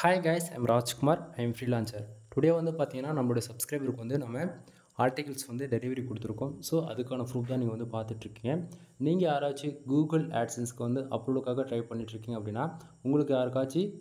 Hi guys, I'm Rajkumar. I'm freelancer. Today வந்து பார்த்தீங்கன்னா நம்மளுடைய சப்ஸ்கிரைபருக்கு வந்து நம்ம ஆர்டிகல்ஸ் வந்து டெலிவரி கொடுத்துருக்கோம். ஸோ அதுக்கான ப்ரூஃப் தான் நீங்கள் வந்து பார்த்துட்ருக்கீங்க. நீங்கள் யாராச்சும் கூகுள் ஆட்சன்ஸ்க்கு வந்து அப்லோடுக்காக ட்ரை பண்ணிட்டுருக்கீங்க அப்படின்னா, உங்களுக்கு யாருக்காச்சும்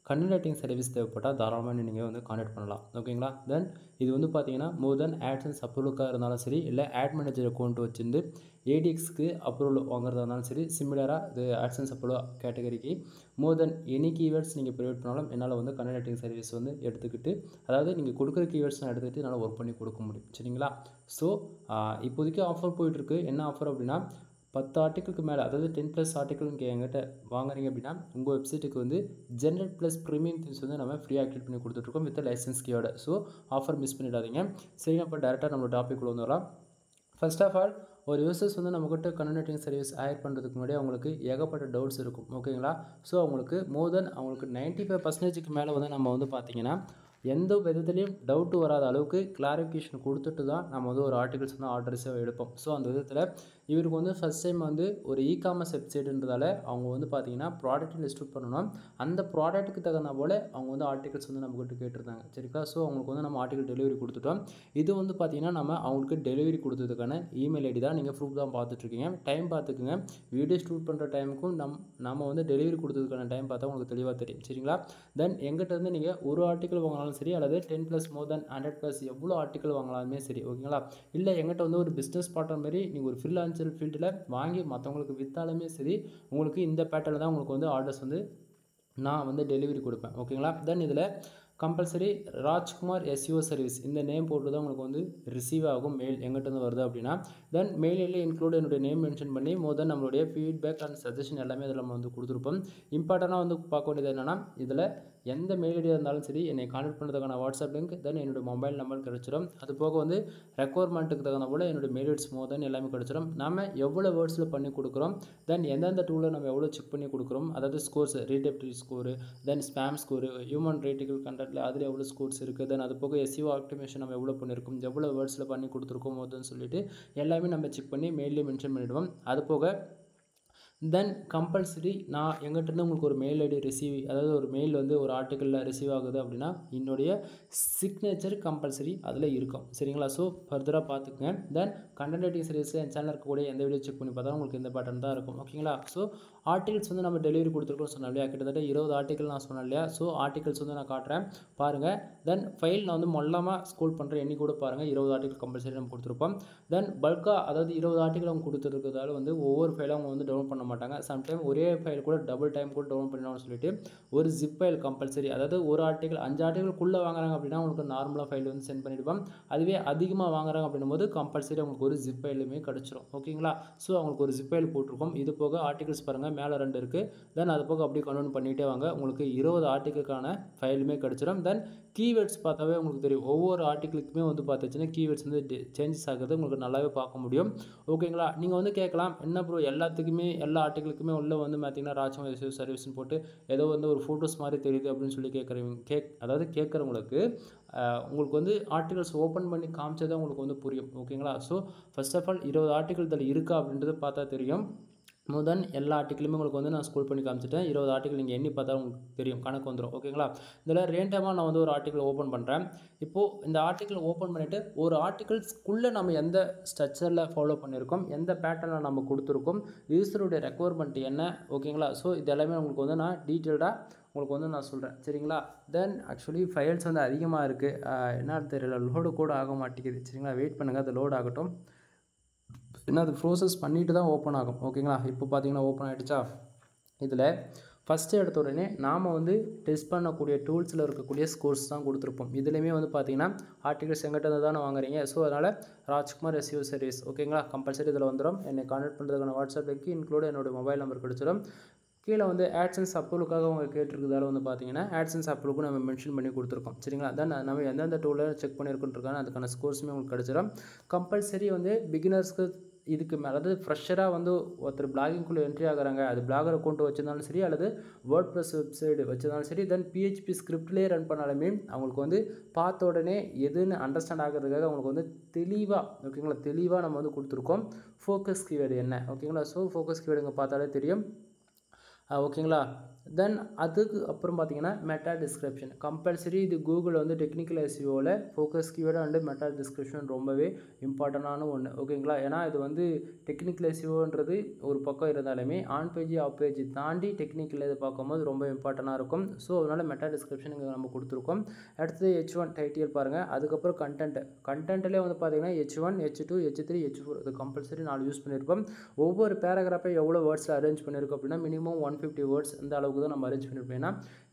கண்டென்ட் ரைட்டிங் சர்வீஸ் தேவைப்பட்டால் தாராளமாக நீங்கள் வந்து கான்டாக்ட் பண்ணலாம். ஓகேங்களா? தென் இது வந்து பார்த்தீங்கன்னா மோர் தென் ஆட்சன்ஸ் அப்ரூவலுக்காக இருந்தாலும் சரி, இல்லை ஆட் மேனேஜர் அக்கௌண்ட் வச்சுருந்து ஏடிஎக்ஸ்க்கு அப்ரூவல் வாங்குறதா இருந்தாலும் சரி, சிமிலராக இது ஆட்சன்ஸ் அப்ரூவல் கேட்டகரிக்கு மோர் தென் எனி கீவேர்ட்ஸ் நீங்கள் ப்ரொவைட் பண்ணாலும் என்னால் வந்து கண்டென்ட் ரைட்டிங் சர்வீஸ் வந்து எடுத்துக்கிட்டு, அதாவது நீங்கள் கொடுக்குற கீவேர்ட்ஸ் நான் எடுத்துக்கிட்டு என்னால் ஒர்க் பண்ணி கொடுக்க முடியும். சரிங்களா? ஸோ இப்போதைக்கு ஆஃபர் போயிட்டுருக்கு. என்ன ஆஃபர் அப்படின்னா, 10 ஆர்டிக்கிளுக்கு மேலே, அதாவது 10+ ஆர்டிக்கிள் நீங்கள் என்கிட்ட வாங்குறீங்க அப்படின்னா, உங்கள் வெப்சைட்டுக்கு வந்து ஜென்ரேட் ப்ளஸ் ப்ரீமியம் திங்ஸ் வந்து நம்ம ஃப்ரீ ஆக்டிவேட் பண்ணி கொடுத்துட்ருக்கோம் வித் லைசன்ஸ் கீயோட. ஸோ ஆஃபர் மிஸ் பண்ணிடாதீங்க. சரி, அப்போ டேரெக்டாக நம்ம டாபிக் உள்ள வந்துடலாம். ஃபர்ஸ்ட் ஆஃப் ஆல், ஒரு யூசர்ஸ் வந்து நம்மக்கிட்ட கண்டென்ட் ரைட்டிங் சர்வீஸ் ஹையர் பண்ணுறதுக்கு முன்னாடி அவங்களுக்கு ஏகப்பட்ட டவுட்ஸ் இருக்கும். ஓகேங்களா? ஸோ அவங்களுக்கு மோர் தென் அவங்களுக்கு 95% மேலே வந்து நம்ம வந்து பார்த்திங்கன்னா எந்த விதத்துலேயும் டவுட்டு வராத அளவுக்கு கிளாரிஃபிகேஷன் கொடுத்துட்டு தான் நம்ம வந்து ஒரு ஆர்டிகல்ஸ் வந்து ஆர்டர்ஸாக எடுப்போம். ஸோ அந்த விதத்தில் இவருக்கு வந்து ஃபஸ்ட் டைம் வந்து ஒரு இ-காமர்ஸ் வெப்சைட்டுன்றதால அவங்க வந்து பார்த்திங்கன்னா ப்ராடக்ட் லிஸ்ட் அவுட் பண்ணணும். அந்த ப்ராடக்ட்டுக்கு தகுந்த போல் அவங்க வந்து ஆர்டிகல்ஸ் வந்து நம்மக்கிட்ட கேட்டிருந்தாங்க. சரிங்களா? ஸோ அவங்களுக்கு வந்து நம்ம ஆர்டிகல் டெலிவரி கொடுத்துட்டோம். இது வந்து பார்த்திங்கன்னா நம்ம அவங்களுக்கு டெலிவரி கொடுத்ததுக்கான இமெயில் ஐடி தான். நீங்கள் ப்ரூஃப் தான் பார்த்துட்ருக்கீங்க. டைம் பார்த்துக்குங்க. வீடியோ ஷூட் பண்ணுற டைமுக்கும் நம்ம வந்து டெலிவரி கொடுத்ததுக்கான டைம் பார்த்தா உங்களுக்கு தெளிவாக தெரியும். சரிங்களா? தென் எங்கிட்ட இருந்து நீங்கள் ஒரு ஆர்டிக்கல் வாங்கினாலும் சரி, அல்லது 10+ மோர் தென் 100+ எவ்வளோ ஆர்டிக்கல் வாங்கலாமே சரி, ஓகேங்களா? இல்லை எங்கிட்ட வந்து ஒரு பிஸ்னஸ் பார்ட்னர் மாதிரி நீங்கள் ஒரு ஃப்ரீலான்சர் ஃபீல்டில் வாங்கி மற்றவங்களுக்கு விற்றாலுமே சரி, உங்களுக்கு இந்த பேட்டர்னில் தான் உங்களுக்கு வந்து ஆர்டர்ஸ் வந்து நான் வந்து டெலிவரி கொடுப்பேன். ஓகேங்களா? தென் இதில் கம்பல்சரி ராஜ்குமார் எஸ்இஓ சர்வீஸ் இந்த நேம் போட்டு தான் உங்களுக்கு வந்து ரிசீவ் ஆகும். மெயில் எங்கிட்ட வருது அப்படின்னா, தென் மெயிலில் இன்க்ளூட் என்னுடைய நேம் மென்ஷன் பண்ணி மோர் தென் நம்மளுடைய ஃபீட்பேக் அண்ட் சஜஷன் எல்லாமே இதில் நம்ம வந்து கொடுத்துருப்போம். இம்பார்ட்டண்டாக வந்து பார்க்க வேண்டியது என்னென்னா, இதில் எந்த மெயில் ஐடியாக இருந்தாலும் சரி, என்னை கான்டாக்ட் பண்ணுறதுக்கான வாட்ஸ்அப் லிங்க், தென் என்னுடைய மொபைல் நம்பர் கிடச்சிடும். அது போக வந்து ரெக்குவயர்மெண்ட்டுக்கு தகுந்த போல் என்னுடைய மெயில் ஐட்ஸ் மோர் தென் எல்லாமே கிடச்சிடும். நம்ம எவ்வளோ வேர்ட்ஸில் பண்ணி கொடுக்குறோம், தென் எந்தெந்த டூலில் நம்ம எவ்வளோ செக் பண்ணி கொடுக்குறோம், அதாவது ஸ்கோர்ஸ், ரீடெப்டிவ் ஸ்கோரு, தென் ஸ்பேம் ஸ்கோரு, ஹியூமன் ரேட்டிக்கல் கண்டென்ட்டில் அதில் எவ்வளோ ஸ்கோர்ஸ் இருக்குது, தென் அது போக எஸ்இஓ ஆப்டிமேஷன் நம்ம எவ்வளோ பண்ணியிருக்கோம், எவ்வளோ வேர்ட்ஸில் பண்ணி கொடுத்துருக்கோம் மோர்னு சொல்லிட்டு எல்லாமே நம்ம செக் பண்ணி மெயிலே மென்ஷன் பண்ணிவிடுவோம். அது போக தென் கம்பல்சரி நான் எங்கிட்டேருந்து உங்களுக்கு ஒரு மெயில் ஐடி அதாவது ஒரு மெயில் வந்து ஒரு ஆர்டிக்கலில் ரிசீவ் ஆகுது அப்படின்னா, என்னுடைய சிக்னேச்சர் கம்பல்சரி அதில் இருக்கும். சரிங்களா? ஸோ ஃபர்தராக பார்த்துக்குங்க. தென் கண்டென்ட் ரைட்டிங் சர்வீஸில் என் சேனல் இருக்கக்கூடிய எந்த வீடியோ செக் பண்ணி பார்த்தாலும் உங்களுக்கு இந்த பேட்டர்ன் தான் இருக்கும். ஓகேங்களா? ஸோ ஆர்டிகல்ஸ் வந்து நம்ம டெலிவரி கொடுத்துருக்கோம்னு சொன்னேன் இல்லையா? கிட்டத்தட்ட 20 ஆர்டிக்கல் நான் சொன்னேன் இல்லையா? ஸோ ஆர்டிகல்ஸ் வந்து நான் காட்டுறேன் பாருங்கள். தென் ஃபைல் நான் வந்து மொல்லமாக ஸ்க்ரோல் பண்ணுறேன், எண்ணி கூட பாருங்கள். 20 ஆர்டிகல் கம்பல்சரி நம்ம கொடுத்துருப்போம். தென் பல்காக, அதாவது 20 ஆர்டிகல் அவங்க கொடுத்துருக்கிறதால வந்து ஒவ்வொரு ஃபைலும் அவங்க வந்து டவுன்லோட் பண்ண மாட்டாங்க. சம்டைம் ஒரே ஃபைல் கூட டபுள் டைம் கூட டவுன்லோட் பண்ணணும்னு சொல்லிட்டு ஒரு ஜிப் ஃபைல் கம்பல்சரி, அதாவது ஒரு ஆர்டிகல் 5 ஆர்டிகல்குள்ளே வாங்குறாங்க அப்படின்னா உங்களுக்கு நார்மலாக ஃபைல் வந்து சென்ட் பண்ணிவிடுவோம். அதுவே அதிகமாக வாங்குறாங்க அப்படின்னும் போது கம்பல்சரி அவங்களுக்கு ஒரு ஜிப் ஃபைலுமே கிடச்சிரும். ஓகேங்களா? ஸோ அவங்களுக்கு ஒரு ஜிப் ஃபைல் போட்டிருக்கோம். இது போக ஆர்டிகல்ஸ் பாருங்கள், மேலே 2 இருக்குது. தென் அது போக அப்படியே கன்வெர்ட் பண்ணிகிட்டே வாங்க, உங்களுக்கு 20 ஆர்டிக்கலுக்கான ஃபைலுமே கிடச்சிடும். தென் கீவேர்ட்ஸ் பார்த்தாவே உங்களுக்கு தெரியும். ஒவ்வொரு ஆர்டிக்கலுக்குமே வந்து பார்த்துச்சுன்னா கீவேர்ட்ஸ் வந்து சேஞ்சஸ் ஆகுது, உங்களுக்கு நல்லாவே பார்க்க முடியும். ஓகேங்களா? நீங்கள் வந்து கேட்கலாம், என்ன ப்ரோ எல்லாத்துக்குமே எல்லா ஆர்டிக்கலுக்குமே உள்ளே வந்து பார்த்தீங்கன்னா ராஜ்குமார் எஸ்இஓ சர்வீஸ்னு போட்டு ஏதோ வந்து ஒரு ஃபோட்டோஸ் மாதிரி தெரியுது அப்படின்னு சொல்லி அதாவது கேட்குறவங்களுக்கு உங்களுக்கு வந்து ஆர்டிகல்ஸ் ஓப்பன் பண்ணி காமிச்சதான் உங்களுக்கு வந்து புரியும். ஓகேங்களா? So first of all 20 article இதில் இருக்கா அப்படின்றது பார்த்தா தெரியும். முதன் எல்லா ஆர்டிக்கலுமே உங்களுக்கு வந்து நான் ஸ்க்ரோல் பண்ணி காமிச்சிட்டேன். 20 ஆர்டிக்கல் நீங்கள் எண்ணி பார்த்தா உங்களுக்கு தெரியும், கணக்கு வந்துடும். ஓகேங்களா? இதில் ரேண்டமாக நான் வந்து ஒரு ஆர்டிக்கல் ஓப்பன் பண்ணுறேன். இப்போது இந்த ஆர்டிக்கல் ஓப்பன் பண்ணிவிட்டு ஒரு ஆர்டிகல்ஸ்க்குள்ளே நம்ம எந்த ஸ்ட்ரக்சரில் ஃபாலோ பண்ணியிருக்கோம், எந்த பேட்டர்னில் நம்ம கொடுத்துருக்கோம், யூஸருடைய ரெக்குவயர்மெண்ட் என்ன, ஓகேங்களா? ஸோ இது எல்லாமே உங்களுக்கு வந்து நான் டீட்டெயில்டாக உங்களுக்கு வந்து நான் சொல்கிறேன். சரிங்களா? தென் ஆக்சுவலி ஃபைல்ஸ் வந்து அதிகமாக இருக்குது, என்ன தெரியல, லோடு கூட ஆக மாட்டேங்குது. சரிங்களா? வெயிட் பண்ணுங்கள், அது லோட் ஆகட்டும். ஏன்னா அது ப்ரோசஸ் பண்ணிட்டு தான் ஓப்பன் ஆகும். ஓகேங்களா? இப்போ பார்த்தீங்கன்னா ஓப்பன் ஆகிடுச்சா? இதில் ஃபஸ்ட்டு எடுத்த உடனே நாம் வந்து டெஸ்ட் பண்ணக்கூடிய டூல்ஸில் இருக்கக்கூடிய ஸ்கோர்ஸ் தான் கொடுத்துருப்போம். இதுலேயுமே வந்து பார்த்தீங்கன்னா ஆர்டிகல்ஸ் எங்கிட்ட இருந்து தானே வாங்குறீங்க. ஸோ அதனால் ராஜ்குமார் எஸ்இஓ சர்வீஸ், ஓகேங்களா, கம்பல்சரி இதில் வந்துடும். என்னை கான்டாக்ட் பண்ணுறதுக்கான வாட்ஸ்அப் லிங்க் இன்க்ளூட் என்னோடய மொபைல் நம்பர் கிடச்சிடும். கீழே வந்து ஆட்சன்ஸ் அப்ரூவலுக்காக அவங்க கேட்டிருக்கிறதால வந்து பார்த்தீங்கன்னா ஆட்சன்ஸ் அப்ரூவலுக்கு நம்ம மென்ஷன் பண்ணி கொடுத்துருக்கோம். சரிங்களா? தென் நம்ம எந்தெந்த டூலில் செக் பண்ணியிருக்குன்றிருக்காங்க அதுக்கான ஸ்கோர்ஸுமே உங்களுக்கு கிடச்சிடும். கம்பல்சரி வந்து பிகினர்ஸ்க்கு இதுக்கு மேலே, அதாவது ஃப்ரெஷராக வந்து ஒருத்தர் பிளாகிங்குள்ளே என்ட்ரி ஆகிறாங்க, அது பிளாகர் அக்கௌண்ட் வச்சிருந்தாலும் சரி, அல்லது வேர்ட்ப்ரெஸ் வெப்சைட் வச்சிருந்தாலும் சரி, தென் பிஹெச்பி ஸ்கிரிப்ட்லேயே ரன் பண்ணாலுமே அவங்களுக்கு வந்து பார்த்த உடனே எதுன்னு அண்டர்ஸ்டாண்ட் ஆகிறதுக்காக அவங்களுக்கு வந்து தெளிவாக, ஓகேங்களா, தெளிவாக நம்ம வந்து கொடுத்துருக்கோம் ஃபோக்கஸ் கீவேர்டு என்ன. ஓகேங்களா? ஸோ ஃபோக்கஸ் கீவேர்டு இங்கே பார்த்தாலே தெரியும். ஓகேங்களா? தென் அதுக்கு அப்புறம் பார்த்தீங்கன்னா மெட்டா டிஸ்கிரிப்ஷன் கம்பல்சரி. இது கூகுள் வந்து டெக்னிக்கல் எஸ்இஓவில் focus keyword and meta description ரொம்பவே இம்பார்ட்டண்டான ஒன்று, ஓகேங்களா. ஏன்னா இது வந்து டெக்னிக்கல் எஸ்இஓன்றது ஒரு பக்கம் இருந்தாலுமே ஆன் பேஜ் ஆஃப் பேஜ் தாண்டி டெக்னிக்கல் இது பார்க்கும்போது ரொம்ப இம்பார்ட்டண்டாக இருக்கும். ஸோ அதனால் மெட்டா டிஸ்கிரிப்ஷன் இங்கே நம்ம கொடுத்துருக்கோம். அடுத்தது H1 டைட்டில் பாருங்கள். அதுக்கப்புறம் கண்டென்ட்லேயே வந்து பார்த்தீங்கன்னா H1 H2 H3 H4 இது கம்பல்சரி 4 யூஸ் பண்ணியிருப்போம். ஒவ்வொரு பேராகிராஃபை எவ்வளோ வேர்ட்ஸில் அரேஞ்ச் பண்ணியிருக்கோம் அப்படின்னா மினிமம் 150 வேர்ட்ஸ் இந்த அளவுக்கு தான் நம்ம அரேஞ்ச் பண்ணியிருப்போம். ஏன்னா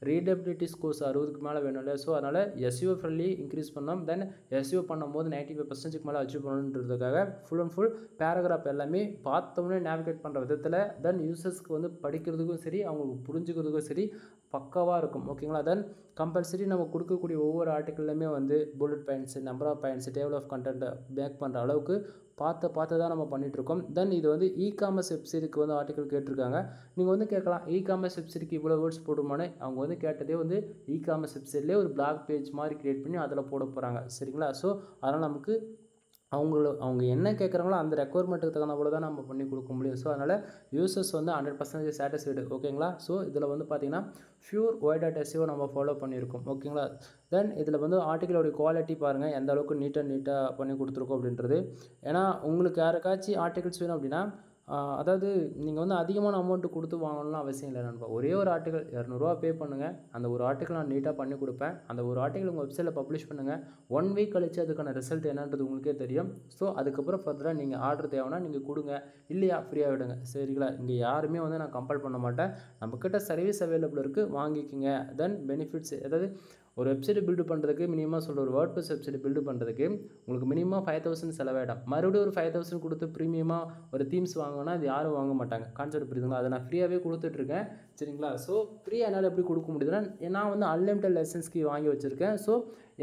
ரீடபிலிட்டி ஸ்கோர்ஸ் 60க்கு மேலே வேணும் இல்லையா. ஸோ அதனால் எஸ்இஓ ஃப்ரெண்ட்லி இன்க்ரீஸ் பண்ணோம். தென் எஸ்இஓ பண்ணும்போது 95% மேலே அச்சீவ் பண்ணணுன்றதுக்காக ஃபுல் அண்ட் ஃபுல் பேராகிராஃப் எல்லாமே பார்த்தோன்னே நேவிகேட் பண்ணுற விதத்தில் தென் யூசர்ஸ்க்கு வந்து படிக்கிறதுக்கும் சரி அவங்களுக்கு புரிஞ்சுக்கிறதுக்கும் சரி பக்காவாக இருக்கும், ஓகேங்களா. தென் கம்பல்சரி நம்ம கொடுக்கக்கூடிய ஒவ்வொரு ஆர்டிக்கல்லையுமே வந்து bullet points, number of points, table of content pack பண்ணுற அளவுக்கு பார்த்து தான் நம்ம பண்ணிகிட்ருக்கோம். தென் இது வந்து இ-காமர்ஸ் வெப்சைட்டுக்கு வந்து ஆர்டிக்கல் கேட்டிருக்காங்க. நீங்கள் வந்து கேட்கலாம் இ-காமர்ஸ் வெப்சைட்டுக்கு இவ்வளோ வேர்ட்ஸ் போடுமானே. அவங்க வந்து கேட்டதே வந்து இ-காமர்ஸ் வெப்சைட்லேயே ஒரு பிளாக் பேஜ் மாதிரி க்ரியேட் பண்ணி அதில் போட போகிறாங்க, சரிங்களா. ஸோ அதனால் நமக்கு அவங்க என்ன கேட்குறாங்களோ அந்த ரெக்குவயர்மெண்ட்டுக்கு தகுந்த போல தான் நம்ம பண்ணி கொடுக்க முடியும். ஸோ அதனால் யூசர்ஸ் வந்து 100% சாட்டிஸ்ஃபைடு, ஓகேங்களா. ஸோ இதில் வந்து பார்த்திங்கன்னா ஃபியூர் ஒய்டாட் எஸ்இஓ நம்ம ஃபாலோ பண்ணியிருக்கோம், ஓகேங்களா. தென் இதில் வந்து ஆர்டிக்கலோடைய குவாலிட்டி பாருங்கள் எந்த அளவுக்கு நீட்டாக பண்ணி கொடுத்துருக்கோம் அப்படின்றது. ஏன்னா உங்களுக்கு யாருக்காச்சும் ஆர்டிகல்ஸ் வேணும் அப்படின்னா அதாவது நீங்கள் வந்து அதிகமான அமௌண்ட்டு கொடுத்து வாங்கணும்னு அவசியம் இல்லை நண்பா. ஒரே ஒரு ஆர்டிக்கல் ₹200 பே பண்ணுங்கள். அந்த ஒரு ஆர்டிக்கல் நான் நீட்டாக பண்ணி கொடுப்பேன். அந்த ஒரு ஆர்டிக்கல் உங்கள் வெப்சைட்டில் பப்ளிஷ் பண்ணுங்கள். 1 வீக் கழிச்சு அதுக்கான ரிசல்ட் என்னன்றது உங்களுக்கே தெரியும். ஸோ அதுக்கப்புறம் ஃபர்தராக நீங்கள் ஆர்டர் தேவைன்னா நீங்கள் கொடுங்க, இல்லையா ஃப்ரீயாக விடுங்க, சரிங்களா. இங்கே யாருமே வந்து நான் கம்பல் பண்ண மாட்டேன். நம்மக்கிட்ட சர்வீஸ் அவைலபிள் இருக்குது, வாங்கிக்கோங்க. தென் பெனிஃபிட்ஸ், அதாவது ஒரு வெப்சைட் பில்டு பண்ணுறதுக்கு மினிமம் சொல்கிற ஒரு வேர்ட்ப்ரெஸ் வெப்சைட் பில்டு பண்ணுறதுக்கு உங்களுக்கு மினிமம் 5000 செலவாயிடும். மறுபடியும் ஒரு 5000 கொடுத்து ப்ரீமியமாக ஒரு தீம்ஸ் வாங்கினா அது யாரும் வாங்க மாட்டாங்க. கான்செப்ட் புரியுதுங்களா. அதை நான் ஃப்ரீயாகவே கொடுத்துட்ருக்கேன், சரிங்களா. ஸோ ஃப்ரீயாக என்னால் எப்படி கொடுக்க முடியுதுன்னா நான் வந்து அன்லிமிட்டட் லைசன்ஸ்க்கு வாங்கி வச்சுருக்கேன். ஸோ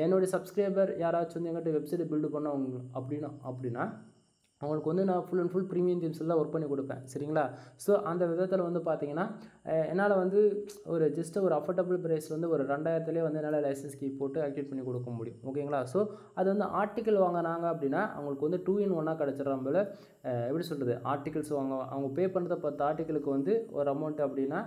என்னுடைய சப்ஸ்கிரைபர் யாராச்சும் வந்து எங்கிட்ட வெப்சைட் பில்டு பண்ண அப்படின்னா அவங்களுக்கு வந்து நான் full and full premium themes எல்லாம் ஒர்க் பண்ணி கொடுப்பேன், சரிங்களா. ஸோ அந்த விதத்தில் வந்து பார்த்தீங்கன்னா என்னால் வந்து ஒரு ஒரு அஃபோர்டபுள் ப்ரைஸ் வந்து ஒரு 2000 வந்து என்னால் லைசன்ஸ் கீ போட்டு ஆக்டிவேட் பண்ணி கொடுக்க முடியும், ஓகேங்களா. ஸோ அது வந்து ஆர்டிக்கல் வாங்கினாங்க அப்படின்னா அவங்களுக்கு வந்து 2 in 1 கிடச்சிடறாங்க போல். எப்படி சொல்கிறது, ஆர்டிகல்ஸ் அவங்க பே பண்ணுறத 10 ஆர்டிக்கலுக்கு வந்து ஒரு அமௌண்ட் அப்படின்னா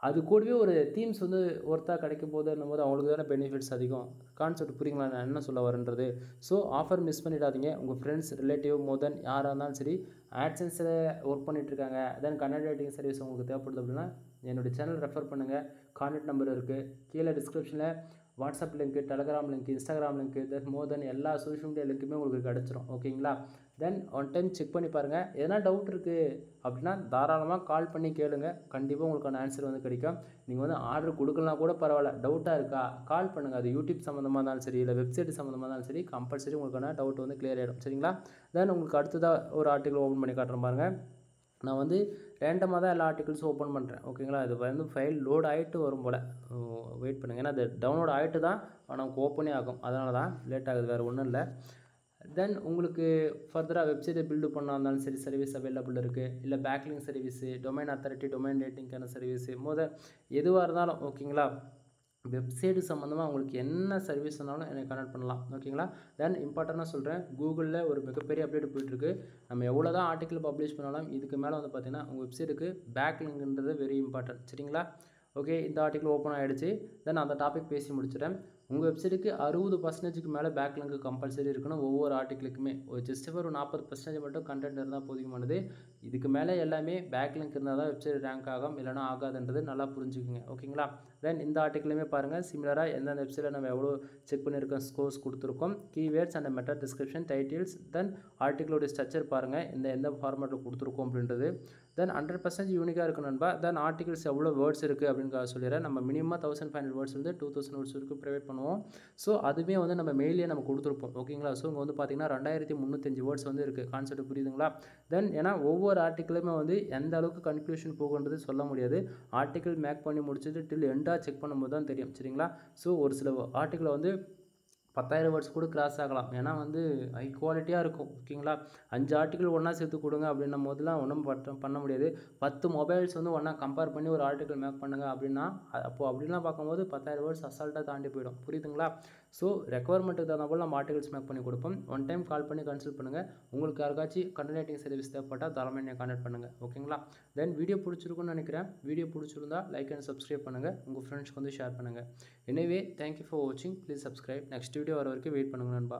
அது கூடவே ஒரு தீம்ஸ் வந்து ஒர்த்தாக கிடைக்கும் போதுன்னும் போது அவங்களுக்கு தானே பெனிஃபிட்ஸ் அதிகம். கான்செப்ட் புரியுங்களா நான் என்ன சொல்ல வரேன்றது. ஸோ ஆஃபர் மிஸ் பண்ணிடாதீங்க. உங்கள் ஃப்ரெண்ட்ஸ், ரிலேட்டிவ், மோர் யாராக இருந்தாலும் சரி ஆட்சன்ஸில் ஒர்க் பண்ணிகிட்ருக்காங்க, தென் கண்டென்ட் ரைட்டிங் சர்வீஸ் உங்களுக்கு தேவைப்படுது அப்படின்னா என்னுடைய சேனல் ரெஃபர் பண்ணுங்கள். கான்டாக்ட் நம்பர் இருக்குது கீழே டிஸ்கிரிப்ஷனில். WhatsApp link, Telegram link, Instagram link, then more எல்லா சோஷியல் மீடியா லிங்க்குமே உங்களுக்கு கிடச்சிரும், ஓகேங்களா. தென் ஒன் டைம் செக் பண்ணி பாருங்கள். எதனா டவுட் இருக்குது அப்படின்னா தாராளமாக கால் பண்ணி கேளுங்க, கண்டிப்பாக உங்களுக்கான ஆன்சர் வந்து கிடைக்கும். நீங்கள் வந்து ஆர்டர் கொடுக்கலாம் கூட பரவாயில்ல, டவுட்டாக இருக்கா கால் பண்ணுங்கள். அது யூடியூப் சம்மந்தமாக இருந்தாலும் சரி, இல்லை வெப்சைட் சம்மந்தமாக இருந்தாலும் சரி, கம்பல்சரி உங்களுக்கான டவுட் வந்து கிளியர் ஆகிடும், சரிங்களா. தென் உங்களுக்கு அடுத்ததாக ஒரு ஆர்டிக்கல் ஓப்பன் பண்ணி காட்டுறேன் பாருங்கள். நான் வந்து ரேண்டமாக தான் எல்லா ஆர்டிகல்ஸும் ஓப்பன் பண்ணுறேன், ஓகேங்களா. இது வந்து ஃபைல் லோட் ஆகிட்டு வரும் போல், வெயிட் பண்ணுங்கள். ஏன்னா அது டவுன்லோட் ஆகிட்டு தான் நமக்கு ஓப்பனே ஆகும், அதனால தான் லேட் ஆகுது, வேறு ஒன்றும் இல்லை. தென் உங்களுக்கு ஃபர்தராக வெப்சைட்டை பில்டு பண்ணா இருந்தாலும் சரி சர்வீஸ் அவைலபிள் இருக்குது. இல்லை backlink service, domain authority, domain ரேட்டிங்கான சர்வீஸு, எதுவாக இருந்தாலும் ஓகேங்களா. வெப்சைட்டு சம்மந்தமாக உங்களுக்கு என்ன சர்வீஸ் இருந்தாலும் எனக்கு கனெக்ட் பண்ணலாம், ஓகேங்களா. தென் இம்பார்ட்டண்ட்டாக சொல்கிறேன், கூகுளில் ஒரு மிகப்பெரிய அப்டேட் போயிட்டுருக்கு. நம்ம எவ்வளோ தான் ஆர்டிக்கல் பப்ளிஷ் பண்ணாலும் இதுக்கு மேலே வந்து பார்த்திங்கன்னா உங்கள் வெப்சைட்டுக்கு பேக்லிங்க்ன்றது வெரி இம்பார்ட்டன்ட், சரிங்களா. ஓகே, இந்த ஆர்டிக்கல் ஓப்பன் ஆகிடுச்சு. தென் அந்த டாபிக் பேசி முடிச்சிட்டேன். உங்கள் வெப்சைட்டுக்கு 60% மேலே பேக்லிங்க் கம்பல்சரி இருக்கணும் ஒவ்வொரு ஆர்டிக்கலுக்குமே. ஒரு ஒரு 40% மட்டும் கண்டென்ட் இருந்தால் போதுமானது. இதுக்கு மேலே எல்லாமே பேக்லிங்க் இருந்தால் தான் வெப்சைட் ரேங்க் ஆகும், இல்லைனா ஆகாதுன்றது நல்லா புரிஞ்சுக்குங்க, ஓகேங்களா. தென் இந்த ஆர்டிக்கலுமே பாருங்கள், சிமிலராக எந்தெந்த வெப்சைட்டில் நம்ம எவ்வளோ செக் பண்ணியிருக்கோம், ஸ்கோர்ஸ் கொடுத்துருக்கோம், keywords and meta description, titles, then ஆர்டிக்கலோட ஸ்ட்ரக்சர் பாருங்கள், எந்த ஃபார்மேட்டில் கொடுத்துருக்கோம் அப்படின்றது. தென் 100% யூனிக்காக இருக்கும் நண்பா. தென் ஆர்டிகல்ஸ் எவ்வளோ வேர்ட்ஸ் இருக்குது அப்படின்னு சொல்லிடுறேன். நம்ம மினிமம் 1500 வேர்ட்ஸ் வந்து 2000 வேர்ட்ஸ் வரைக்கும் ப்ரொவைட் பண்ணுவோம். ஸோ அதுவுமே வந்து நம்ம மெயிலே நம்ம கொடுத்துருப்போம், ஓகேங்களா. ஸோ இங்கே வந்து பார்த்திங்கன்னா 2305 வேர்ட்ஸ் வந்து இருக்குது. கான்செப்ட் புரியுதுங்களா. தென் ஏன்னா ஒவ்வொரு ஆர்டிக்கலுமே வந்து எந்த அளவுக்கு கன்க்ளூஷன் போகுன்றது சொல்ல முடியாது. ஆர்டிக்கல் மேக் பண்ணி முடிச்சுட்டு டில் எண்டாக செக் பண்ணும்போது தான் தெரியும், சரிங்களா. ஸோ ஒரு சில ஆர்டிக்கலை வந்து 10,000 வேர்ட்ஸ் கூட கிராஸ் ஆகலாம். ஏன்னா வந்து ஹை குவாலிட்டியாக இருக்கும், ஓகேங்களா. 5 ஆர்டிக்கல் ஒன்றா சேர்த்து கொடுங்க அப்படின்னும் போதெல்லாம் ஒன்றும் பண்ண முடியாது. 10 மொபைல்ஸ் வந்து ஒன்றா கம்பேர் பண்ணி ஒரு ஆர்டிக்கல் மேக் பண்ணுங்கள் அப்படின்னா அப்படின்லாம் பார்க்கும்போது 10,000 வேர்ட்ஸ் அசால்ட்டாக தாண்டி போயிடும், புரியுதுங்களா. ஸோ ரெக்குவயர்மெண்ட்டுக்கு தகுந்த போல் நம்ம ஆர்டிகல்ஸ் மேக் பண்ணி கொடுப்போம். ஒன் டைம் கால் பண்ணி கன்சல்ட் பண்ணுங்கள். உங்களுக்கு யாருக்காச்சும் கண்டென்ட் ரைட்டிங் சர்வீஸ் தேவைப்பட்டால் தாராளமாக என்னை கான்டாக்ட் பண்ணுங்கள். ஓகேங்களா? தென் வீடியோ பிடிச்சிருக்குன்னு நினைக்கிறேன். வீடியோ பிடிச்சிருந்தா லைக் அண்ட் சப்ஸ்கிரைப் பண்ணுங்கள். உங்கள் ஃப்ரெண்ட்ஸ்க்கு வந்து ஷேர் பண்ணுங்கள். எனிவே தேங்க்யூ ஃபார் வாட்சிங். Please subscribe. நெக்ஸ்ட் வீடியோ வர வரைக்கும் வெயிட் பண்ணுங்கள் நண்பா.